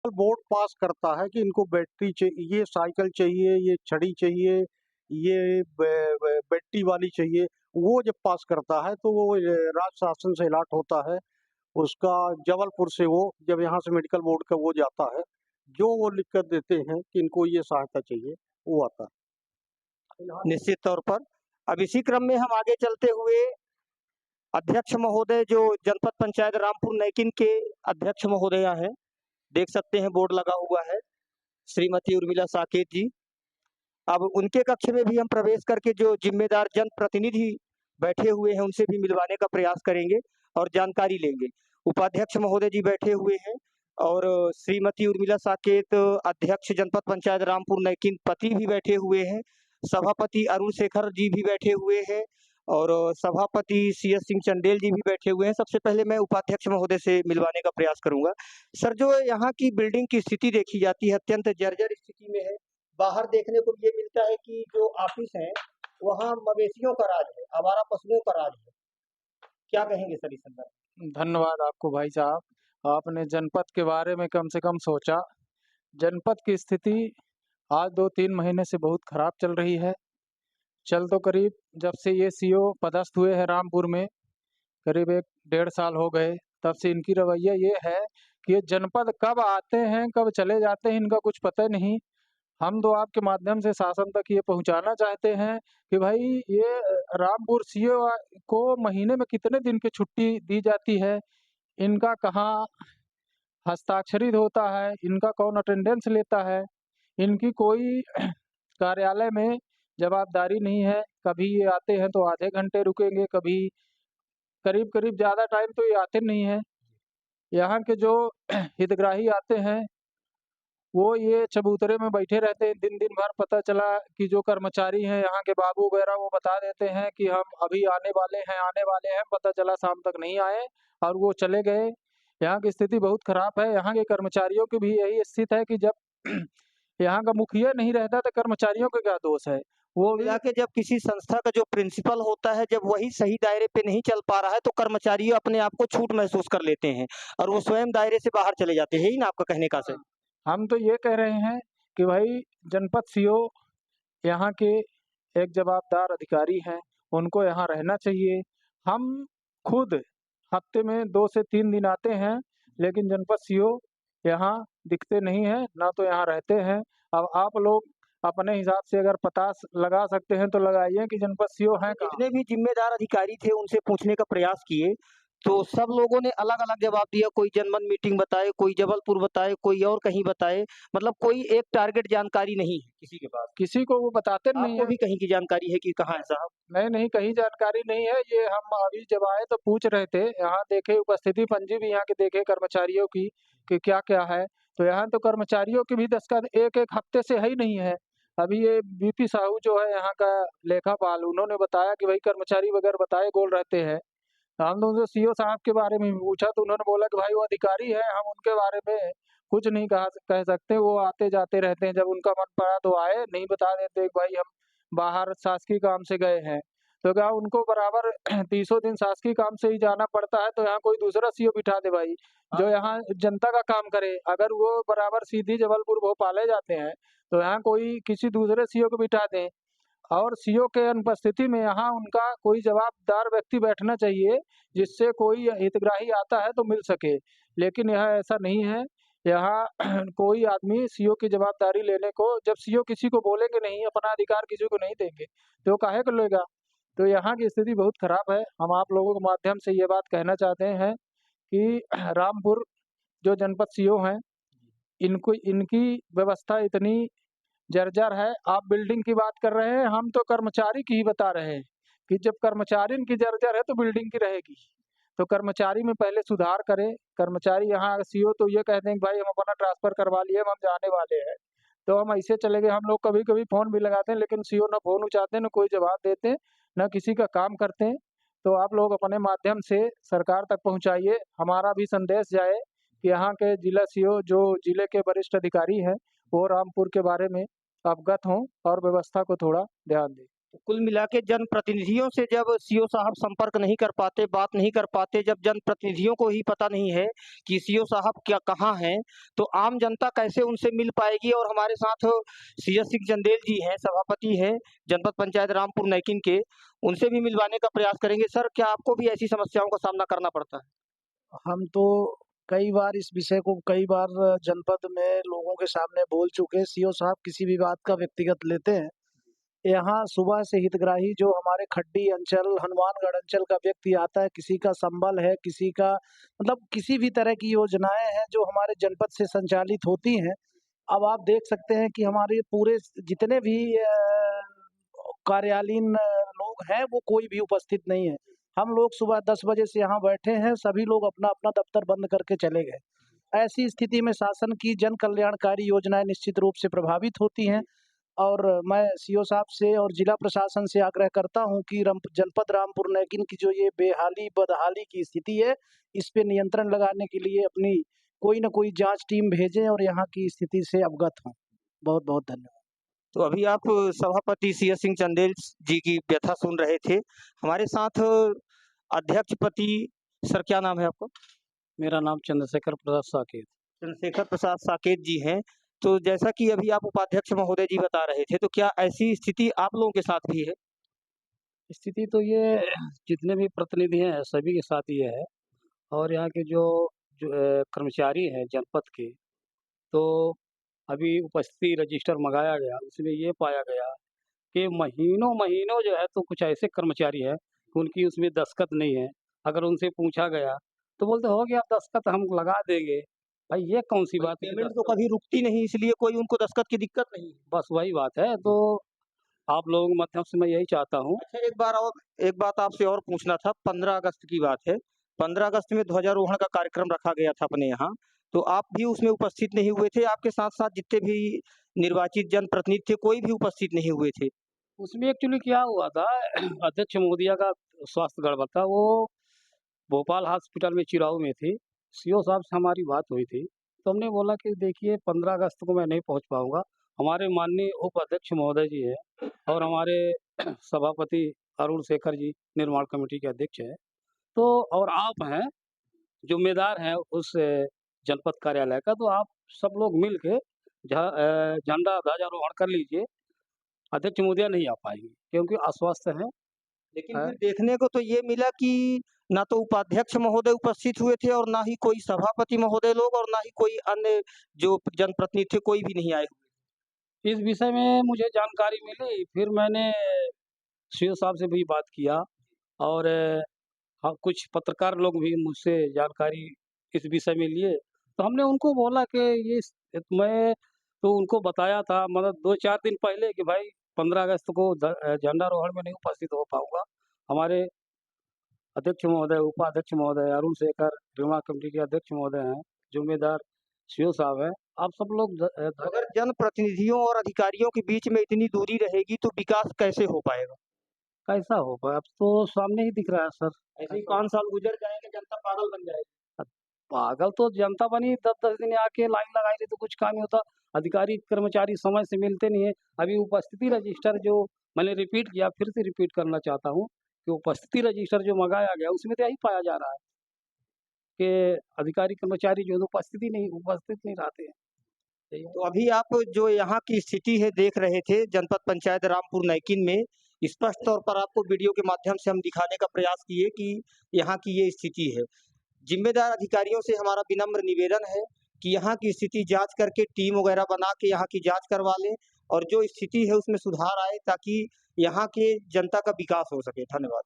Board पास करता है कि इनको बैटरी चाहिए, ये साइकिल चाहिए, ये छड़ी चाहिए, ये बैटरी वाली चाहिए। वो जब पास करता है तो वो राज्य शासन से अलॉट होता है। उसका जबलपुर से वो जब यहाँ से मेडिकल बोर्ड का वो जाता है, जो वो लिख कर देते हैं कि इनको ये सहायता चाहिए, वो आता है। निश्चित तौर पर अब इसी क्रम में हम आगे चलते हुए अध्यक्ष महोदय जो जनपद पंचायत रामपुर नैकिन के अध्यक्ष महोदया हैं, देख सकते हैं बोर्ड लगा हुआ है, श्रीमती उर्मिला साकेत जी। अब उनके कक्ष में भी हम प्रवेश करके जो जिम्मेदार जनप्रतिनिधि बैठे हुए हैं उनसे भी मिलवाने का प्रयास करेंगे और जानकारी लेंगे। उपाध्यक्ष महोदय जी बैठे हुए हैं और श्रीमती उर्मिला साकेत अध्यक्ष जनपद पंचायत रामपुर नैकिन पति भी बैठे हुए हैं। सभापति अरुण शेखर जी भी बैठे हुए हैं और सभापति CS सिंह चंदेल जी भी बैठे हुए हैं। सबसे पहले मैं उपाध्यक्ष महोदय से मिलवाने का प्रयास करूंगा। सर, जो यहाँ की बिल्डिंग की स्थिति देखी जाती है अत्यंत जर्जर स्थिति में है। बाहर देखने को ये मिलता है कि जो ऑफिस है वहाँ मवेशियों का राज है, आवारा पशुओं का राज है। क्या कहेंगे सर इस संदर्भ में? धन्यवाद आपको भाई साहब, आपने जनपद के बारे में कम से कम सोचा। जनपद की स्थिति आज 2-3 महीने से बहुत खराब चल रही है। चल तो करीब जब से ये CO पदस्थ हुए हैं रामपुर में, करीब 1-1.5 साल हो गए, तब से इनकी रवैया ये है कि ये जनपद कब आते हैं कब चले जाते हैं इनका कुछ पता नहीं। हम तो आपके माध्यम से शासन तक ये पहुंचाना चाहते हैं कि भाई ये रामपुर CO को महीने में कितने दिन की छुट्टी दी जाती है, इनका कहाँ हस्ताक्षरित होता है, इनका कौन अटेंडेंस लेता है, इनकी कोई कार्यालय में जवाबदारी नहीं है। कभी ये आते हैं तो आधे घंटे रुकेंगे, कभी करीब ज़्यादा टाइम तो ये आते नहीं हैं। यहाँ के जो हितग्राही आते हैं वो ये चबूतरे में बैठे रहते हैं दिन भर। पता चला कि जो कर्मचारी हैं यहाँ के बाबू वगैरह वो बता देते हैं कि हम अभी आने वाले हैं, पता चला शाम तक नहीं आए और वो चले गए। यहाँ की स्थिति बहुत खराब है। यहाँ के कर्मचारियों की भी यही स्थिति है कि जब यहाँ का मुखिया नहीं रहता तो कर्मचारियों का क्या दोष है। वो मिला के जब किसी संस्था का जो प्रिंसिपल होता है जब वही सही दायरे पे नहीं चल पा रहा है तो कर्मचारी अपने आप को छूट महसूस कर लेते हैं और वो स्वयं दायरे से बाहर चले जाते हैं। यही ना आपका कहने का सर? हम तो ये कह रहे हैं कि भाई जनपद CO यहाँ के एक जवाबदार अधिकारी हैं, उनको यहाँ रहना चाहिए। हम खुद हफ्ते में 2 से 3 दिन आते हैं, लेकिन जनपद CO यहाँ दिखते नहीं हैं, ना तो यहाँ रहते हैं। अब आप लोग अपने हिसाब से अगर पता लगा सकते हैं तो लगाइए कि जनपद CO हैं कहाँ। जितने भी जिम्मेदार अधिकारी थे उनसे पूछने का प्रयास किए तो सब लोगों ने अलग-अलग जवाब दिया। कोई जनमन मीटिंग बताए, कोई जबलपुर बताए, कोई और कहीं बताए। मतलब कोई एक टारगेट जानकारी नहीं है किसी के पास। किसी को वो बताते नहीं आपको है। भी कहीं की जानकारी है कि कहाँ है साहब? नहीं, कहीं जानकारी नहीं है। ये हम अभी जब आए तो पूछ रहे थे, यहाँ देखे उपस्थिति पंजी भी यहाँ के देखे कर्मचारियों की कि क्या-क्या है, तो यहाँ तो कर्मचारियों की भी दस्तखत एक-एक हफ्ते से है ही नहीं है। अभी ये BP साहू जो है यहाँ का लेखापाल, उन्होंने बताया कि भाई कर्मचारी वगैरह बताए गोल रहते हैं। हमने उनसे CO साहब के बारे में भी पूछा तो उन्होंने बोला कि भाई वो अधिकारी है, हम उनके बारे में कुछ नहीं कह सकते, वो आते जाते रहते हैं, जब उनका मन पड़ा तो आए, नहीं बता देते कि भाई हम बाहर शासकीय काम से गए हैं। तो क्या उनको बराबर 30 दिन शासकीय काम से ही जाना पड़ता है, तो यहाँ कोई दूसरा CO बिठा दे भाई, जो यहाँ जनता का काम करे। अगर वो बराबर सीधी जबलपुर भोपाल जाते हैं, तो यहाँ कोई किसी दूसरे CO को बिठा दें और CO के अनुपस्थिति में यहाँ उनका कोई जवाबदार व्यक्ति बैठना चाहिए, जिससे कोई हितग्राही आता है तो मिल सके। लेकिन यहाँ ऐसा नहीं है। यहाँ कोई आदमी CO की जवाबदारी लेने को, जब CO किसी को बोलेंगे नहीं, अपना अधिकार किसी को नहीं देंगे, तो वो काहे को लेगा? तो यहाँ की स्थिति बहुत खराब है। हम आप लोगों के माध्यम से ये बात कहना चाहते हैं कि रामपुर जो जनपद CO हैं, इनको इनकी व्यवस्था इतनी जर्जर है। आप बिल्डिंग की बात कर रहे हैं, हम तो कर्मचारी की ही बता रहे हैं कि जब कर्मचारी की जर्जर है तो बिल्डिंग की रहेगी। तो कर्मचारी में पहले सुधार करें। कर्मचारी यहाँ CO तो ये कहते हैं कि भाई हम अपना ट्रांसफ़र करवा लिए, हम जाने वाले हैं। तो हम ऐसे चले गए। हम लोग कभी-कभी फ़ोन भी लगाते हैं, लेकिन CO ना फ़ोन उठाते हैं, ना कोई जवाब देते हैं, ना किसी का काम करते हैं। तो आप लोग अपने माध्यम से सरकार तक पहुँचाइए, हमारा भी संदेश जाए कि यहाँ के जिला CO जो जिले के वरिष्ठ अधिकारी हैं, वो रामपुर के बारे में अवगत हों और व्यवस्था को थोड़ा ध्यान दें। कुल मिला के जनप्रतिनिधियों से जब सीओ साहब संपर्क नहीं कर पाते, बात नहीं कर पाते, जब जनप्रतिनिधियों को ही पता नहीं है कि सीओ साहब क्या कहाँ हैं, तो आम जनता कैसे उनसे मिल पाएगी। और हमारे साथ सीएस सिंह चंदेल जी हैं, सभापति हैं जनपद पंचायत रामपुर नैकिन के, उनसे भी मिलवाने का प्रयास करेंगे। सर, क्या आपको भी ऐसी समस्याओं का सामना करना पड़ता है? हम तो कई बार इस विषय को कई बार जनपद में लोगों के सामने बोल चुके। सीओ साहब किसी भी बात का व्यक्तिगत लेते हैं। यहाँ सुबह से हितग्राही जो हमारे खड्डी अंचल, हनुमानगढ़ अंचल का व्यक्ति आता है, किसी का संबल है, किसी का मतलब किसी भी तरह की योजनाएं हैं जो हमारे जनपद से संचालित होती हैं। अब आप देख सकते हैं कि हमारे पूरे जितने भी कार्यालयीन लोग हैं वो कोई भी उपस्थित नहीं है। हम लोग सुबह 10 बजे से यहाँ बैठे हैं, सभी लोग अपना-अपना दफ्तर बंद करके चले गए। ऐसी स्थिति में शासन की जन कल्याणकारी योजनाएं निश्चित रूप से प्रभावित होती हैं और मैं सीओ साहब से और जिला प्रशासन से आग्रह करता हूं कि जनपद रामपुर नैकिन की जो ये बेहाली बदहाली की स्थिति है, इस पे नियंत्रण लगाने के लिए अपनी कोई न कोई जांच टीम भेजें और यहाँ की स्थिति से अवगत हों। बहुत-बहुत धन्यवाद। तो अभी आप सभापति सीएस सिंह चंदेल जी की व्यथा सुन रहे थे। हमारे साथ अध्यक्ष पति, सर क्या नाम है आपका? मेरा नाम चंद्रशेखर प्रसाद साकेत। चंद्रशेखर प्रसाद साकेत जी हैं। तो जैसा कि अभी आप उपाध्यक्ष महोदय जी बता रहे थे, तो क्या ऐसी स्थिति आप लोगों के साथ भी है? स्थिति तो ये जितने भी प्रतिनिधि हैं सभी के साथ ये है और यहाँ के जो कर्मचारी हैं जनपद के, तो अभी उपस्थिति रजिस्टर मंगाया गया, उसमें ये पाया गया कि महीनों-महीनों जो है तो कुछ ऐसे कर्मचारी हैं कि उनकी उसमें दस्तखत नहीं है। अगर उनसे पूछा गया तो बोलते हो गया दस्तखत हम लगा देंगे। भाई ये कौन-सी बात है? पेमेंट तो कभी रुकती नहीं, इसलिए कोई उनको दस्तखत की दिक्कत नहीं है। बस वही बात है। तो आप लोगों के माध्यम से मैं यही चाहता हूँ। अच्छा, एक बात आपसे और पूछना था। 15 अगस्त की बात है। 15 अगस्त में ध्वजारोहण का कार्यक्रम रखा गया था अपने यहाँ, तो आप भी उसमें उपस्थित नहीं हुए थे। आपके साथ-साथ जितने भी निर्वाचित जनप्रतिनिधि थे, कोई भी उपस्थित नहीं हुए थे। उसमें एक्चुअली क्या हुआ था अध्यक्ष महोदया का स्वास्थ्य गड़बड़ था। वो भोपाल हॉस्पिटल में चिराऊ में थी। सीओ साहब से हमारी बात हुई थी, तो हमने बोला कि देखिए 15 अगस्त को मैं नहीं पहुँच पाऊँगा। हमारे माननीय उपाध्यक्ष महोदय जी हैं और हमारे सभापति अरुण शेखर जी निर्माण कमेटी के अध्यक्ष हैं। तो और आप हैं, ज़िम्मेदार हैं उस जनपद कार्यालय का, तो आप सब लोग मिल के झंडा ध्वजारोहण कर लीजिए। अध्यक्ष महोदया नहीं आ पाएँगी क्योंकि अस्वस्थ हैं। लेकिन फिर देखने को तो ये मिला कि ना तो उपाध्यक्ष महोदय उपस्थित हुए थे और ना ही कोई सभापति महोदय लोग और ना ही कोई अन्य जो जनप्रतिनिधि थे, कोई भी नहीं आए हुए। इस विषय में मुझे जानकारी मिली, फिर मैंने सीओ साहब से भी बात किया और हाँ, कुछ पत्रकार लोग भी मुझसे जानकारी इस विषय में लिए, तो हमने उनको बोला कि मैं तो उनको बताया था मतलब 2-4 दिन पहले कि भाई 15 अगस्त को झंडारोहण में नहीं उपस्थित हो पाऊँगा। हमारे अध्यक्ष महोदय, उपाध्यक्ष महोदय, अरुण शेखर, निर्माण कमेटी के अध्यक्ष महोदय हैं, ज़िम्मेदार सीओ साहब हैं। आप सब लोग अगर जनप्रतिनिधियों और अधिकारियों के बीच में इतनी दूरी रहेगी, तो विकास कैसे हो पाएगा? कैसा हो पाए? अब तो सामने ही दिख रहा है सर। ऐसे ही 5 साल गुजर जाएँगे, जनता पागल बन जाएगी। पागल तो जनता बनी 10-10 दिन आके लाइन लगाई रही तो कुछ काम नहीं होता। अधिकारी कर्मचारी समय से मिलते नहीं है। अभी उपस्थिति रजिस्टर जो मैंने रिपीट किया, फिर से रिपीट करना चाहता हूँ कि उपस्थिति रजिस्टर जो मंगाया गया उसमें तो यही पाया जा रहा है कि अधिकारी कर्मचारी जो है उपस्थित नहीं रहते हैं। तो अभी आप जो यहाँ की स्थिति है देख रहे थे जनपद पंचायत रामपुर नैकिन में, स्पष्ट तौर पर आपको वीडियो के माध्यम से हम दिखाने का प्रयास किए कि यहाँ की ये स्थिति है। जिम्मेदार अधिकारियों से हमारा विनम्र निवेदन है कि यहाँ की स्थिति जांच करके टीम वगैरह बना के यहाँ की जांच करवा लें और जो स्थिति है उसमें सुधार आए ताकि यहाँ के जनता का विकास हो सके। धन्यवाद।